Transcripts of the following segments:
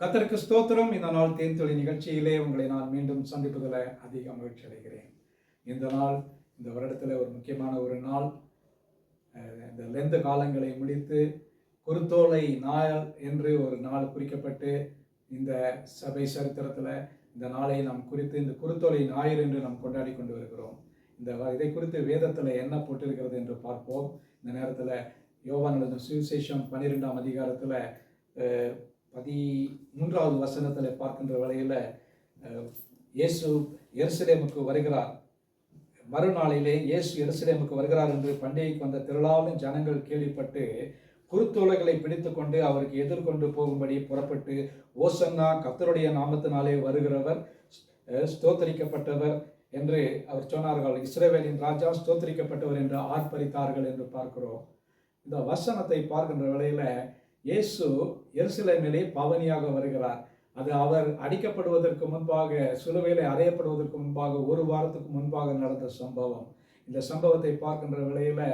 கர்த்தருக்கு ஸ்தோத்திரம். இந்த நாள் தேன்தொழி நிகழ்ச்சியிலே உங்களை நான் மீண்டும் சந்திப்பதில் அதிக மகிழ்ச்சி அடைகிறேன். இந்த நாள் இந்த வருடத்தில் ஒரு முக்கியமான ஒரு நாள். இந்த லெந்து காலங்களை முடித்து குருத்தோலை நாள் என்று ஒரு நாள் குறிக்கப்பட்டு இந்த சபை சரித்திரத்தில் இந்த நாளை நாம் குறித்து இந்த குருத்தோலை ஞாயிறு என்று நாம் கொண்டாடி கொண்டு வருகிறோம். இதை குறித்து வேதத்தில் என்ன போட்டிருக்கிறது என்று பார்ப்போம். இந்த நேரத்தில் யோவான் எழுதின சுவிசேஷம் 12ஆம் அதிகாரத்தில் 13வது வசனத்தில் பார்க்கின்ற வேளையில் இயேசு எருசலேமுக்கு வருகிறார். மறுநாளிலே இயேசு எருசலேமுக்கு வருகிறார் என்று பண்டிகைக்கு வந்த திரளான ஜனங்கள் கேள்விப்பட்டு குருத்தோலைகளை பிடித்து கொண்டு அவருக்கு எதிர்கொண்டு போகும்படி புறப்பட்டு, ஓசன்னா, கர்த்தருடைய நாமத்தினாலே வருகிறவர் ஸ்தோத்தரிக்கப்பட்டவர் என்று அவர் சொன்னார்கள். இஸ்ரவேலின் ராஜா ஸ்தோத்தரிக்கப்பட்டவர் என்று ஆர்ப்பரித்தார்கள் என்று பார்க்கிறோம். இந்த வசனத்தை பார்க்கின்ற வேளையில் இயேசு எருசலேமிலே பவனியாக வருகிறார். அது அவர் அடிக்கப்படுவதற்கு முன்பாக, சிலுவையிலே அறையப்படுவதற்கு முன்பாக, ஒரு வாரத்துக்கு முன்பாக நடந்த சம்பவம். இந்த சம்பவத்தை பார்க்கின்ற வேளையில்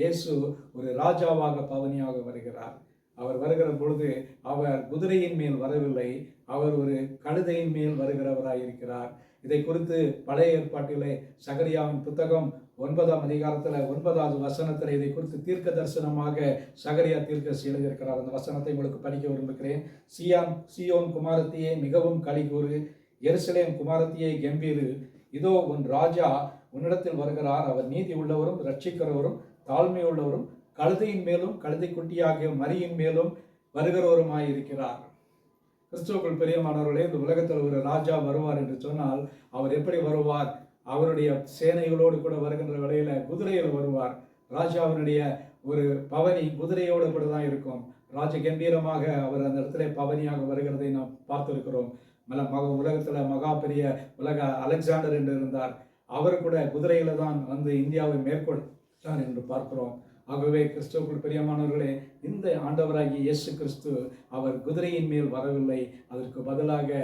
இயேசு ஒரு ராஜாவாக பவனியாக வருகிறார். அவர் வருகிற பொழுது அவர் குதிரையின் மேல் வரவில்லை, அவர் ஒரு கழுதையின் மேல் வருகிறவராய் இருக்கிறார். இதை குறித்து பழைய ஏற்பாட்டிலே சகரியாவின் புத்தகம் 9ஆம் அதிகாரத்தில் 9வது வசனத்தில் இதை குறித்து தீர்க்க தரிசனமாக சகரியா தீர்க்கதரிசி எழுதியிருக்கிறார். அந்த வசனத்தை உங்களுக்கு படிக்க விரும்புகிறேன். சீயோன் குமாரத்தியே மிகவும் களிகூறு, எருசலேம் குமாரத்தியே கம்பீரு. இதோ உன் ராஜா உன்னிடத்தில் வருகிறார். அவர் நீதி உள்ளவரும் இரட்சிக்கிறவரும் தாழ்மையுள்ளவரும் கழுதையின் மேலும் கழுதை குட்டியாகிய மரியின் மேலும் வருகிறவருமாயிருக்கிறார். கிறிஸ்துவுக்குள் பிரியமானவர்களே, இந்த உலகத்தில் ஒரு ராஜா வருவார் என்று சொன்னால் அவர் எப்படி வருவார்? அவருடைய சேனைகளோடு கூட வருகின்ற வேளையில குதிரையில் வருவார். ராஜாவினுடைய ஒரு பவனி குதிரையோடு கூட தான் இருக்கும். ராஜ கம்பீரமாக அவர் அந்த இடத்துல பவனியாக வருகிறதை நாம் பார்த்திருக்கிறோம். உலகத்தில் மகா பெரிய உலக அலெக்சாண்டர் என்று இருந்தார். அவர் கூட குதிரையில தான் வந்து இந்தியாவை மேற்கொண்டார் என்று பார்க்கிறோம். ஆகவே கிறிஸ்துவுக்குள் பிரியமானவர்களே, இந்த ஆண்டவராகிய இயேசு கிறிஸ்து அவர் குதிரையின் மேல் வரவில்லை, அதற்கு பதிலாக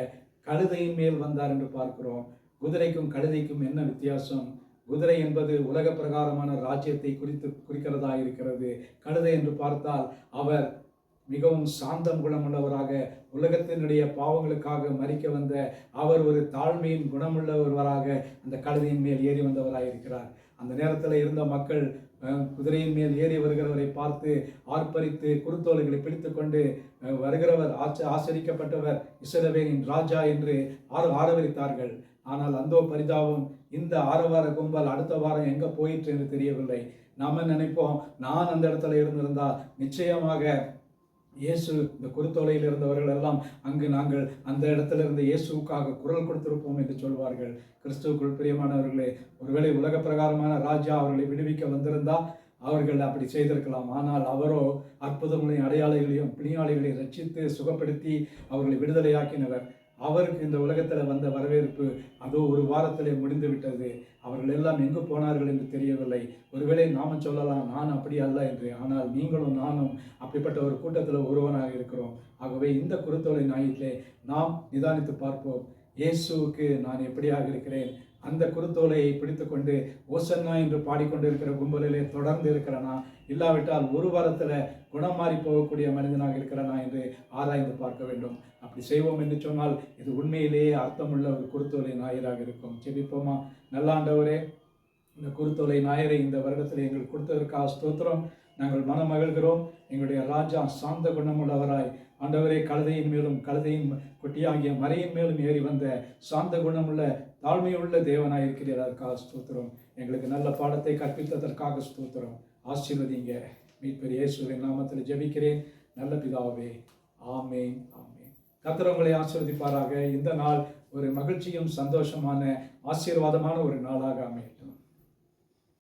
கழுதையின் மேல் வந்தார் என்று பார்க்கிறோம். குதிரைக்கும் கழுதைக்கும் என்ன வித்தியாசம்? குதிரை என்பது உலக பிரகாரமான ராஜ்யத்தை குறிக்கிறதா இருக்கிறது. கழுதை என்று பார்த்தால் அவர் மிகவும் சாந்தம் குணமுள்ளவராக, உலகத்தினுடைய பாவங்களுக்காக மரிக்க வந்த அவர் ஒரு தாழ்மையின் குணமுள்ளவராக அந்த கழுதையின் மேல் ஏறி வந்தவராக இருக்கிறார். அந்த நேரத்தில் இருந்த மக்கள் குதிரையின் மேல் ஏறி வருகிறவரை பார்த்து ஆர்ப்பரித்து குருத்தோலைகளை பிடித்து கொண்டு வருகிறவர் ஆச்சரிக்கப்பட்டவர், இஸ்ரவேலின் ராஜா என்று ஆரவரித்தார்கள். ஆனால் அந்தோ பரிதாபம், இந்த ஆரவார கும்பல் அடுத்த வாரம் எங்கே போயிற்று என்று தெரியவில்லை. நாம நினைப்போம், நான் அந்த இடத்துல இருந்திருந்தால் நிச்சயமாக இயேசு இந்த குருத்தோலையில் இருந்தவர்கள் எல்லாம் அங்கு நாங்கள் அந்த இடத்துல இருந்த இயேசுவுக்காக குரல் கொடுத்திருப்போம் என்று சொல்வார்கள். கிறிஸ்துவுக்குள் பிரியமானவர்களே, ஒருவேளை உலக பிரகாரமான ராஜா அவர்களை விடுவிக்க வந்திருந்தால் அவர்கள் அப்படி செய்திருக்கலாம். ஆனால் அவரோ அற்புதங்களையும் அடையாளங்களையும் பிணியாளிகளையும் ரட்சித்து சுகப்படுத்தி அவர்களை விடுதலையாக்கினவர். அவருக்கு இந்த உலகத்தில் வந்த வரவேற்பு அதோ ஒரு வாரத்திலே முடிந்து விட்டது. அவர்கள் எல்லாம் எங்கு போனார்கள் என்று தெரியவில்லை. ஒருவேளை நாம சொல்லலாம், நான் அப்படி அல்ல என்று. ஆனால் நீங்களும் நானும் அப்படிப்பட்ட ஒரு கூட்டத்தில் ஒருவனாக இருக்கிறோம். ஆகவே இந்த குருத்தோலை ஞாயிற்றிலே நாம் நிதானித்து பார்ப்போம், இயேசுவுக்கு நான் எப்படியாக இருக்கிறேன்? அந்த குருத்தோலையை பிடித்து கொண்டு ஓசன்னா என்று பாடிக்கொண்டிருக்கிற கும்பலிலே தொடர்ந்து இருக்கிறனா, இல்லாவிட்டால் ஒரு வாரத்தில் குணம் மாறி போகக்கூடிய மனிதனாக இருக்கிறனா என்று ஆராய்ந்து பார்க்க வேண்டும். அப்படி செய்வோம் என்று சொன்னால் இது உண்மையிலேயே அர்த்தமுள்ள ஒரு குருத்தோலை ஞாயிறாக இருக்கும். ஜெபிப்போமா. நல்ல ஆண்டவரே, இந்த குருத்தோலை ஞாயிறை இந்த வருடத்தில் எங்களுக்கு கொடுத்ததற்காக ஸ்தோத்திரம். நாங்கள் மனம் மகிழ்கிறோம். எங்களுடைய ராஜா சாந்த குணமுள்ளவராய், ஆண்டவரே, கழுதையின் மேலும் கழுதையின் குட்டியாகிய மறையின் மேலும் ஏறி வந்த சாந்த குணமுள்ள தாழ்மையுள்ள தேவனாய் இருக்கிறதற்காக ஸ்தோத்திரம். எங்களுக்கு நல்ல பாடத்தை கற்பித்ததற்காக ஸ்தோத்திரம். ஆசீர்வதிங்க. மீட்பர் இயேசுவின் நாமத்தில் ஜெபிக்கிறேன் நல்ல பிதாவே. ஆமேன், ஆமேன். கர்த்தர் உங்களை ஆசீர்வதிப்பாராக. இந்த நாள் ஒரு மகிழ்ச்சியும் சந்தோஷமான ஆசீர்வாதமான ஒரு நாளாக அமையட்டும்.